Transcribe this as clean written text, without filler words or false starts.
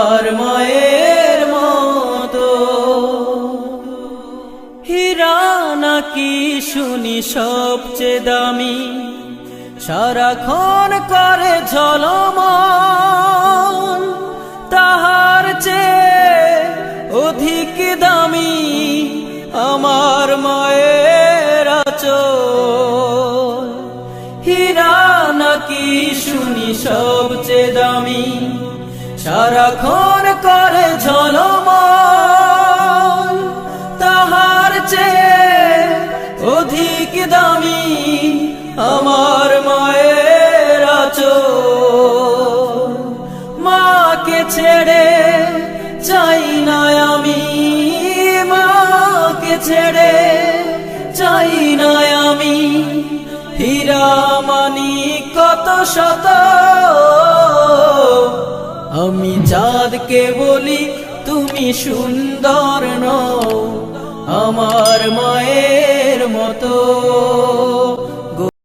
আর মায়ের মতো হীরা নাকি শুনি সবচেয়ে দামি, সারাক্ষণ করে ঝলমল, তাহার চেয়ে অধিক দামি আমার মায়ের আঁচল। হীরা নাকি শুনি সবচেয়ে দামি, সারাক্ষণ করে ঝলমল, তাহার চেয়ে অধিক দামি আমার মায়ের আঁচল। মাকে ছেড়ে চাই না আমি, মাকে ছেড়ে চাই না আমি, হীরা মানিক কত শত। আমি চাঁদকে বলি তুমি সুন্দর নও আমার মায়ের মতো।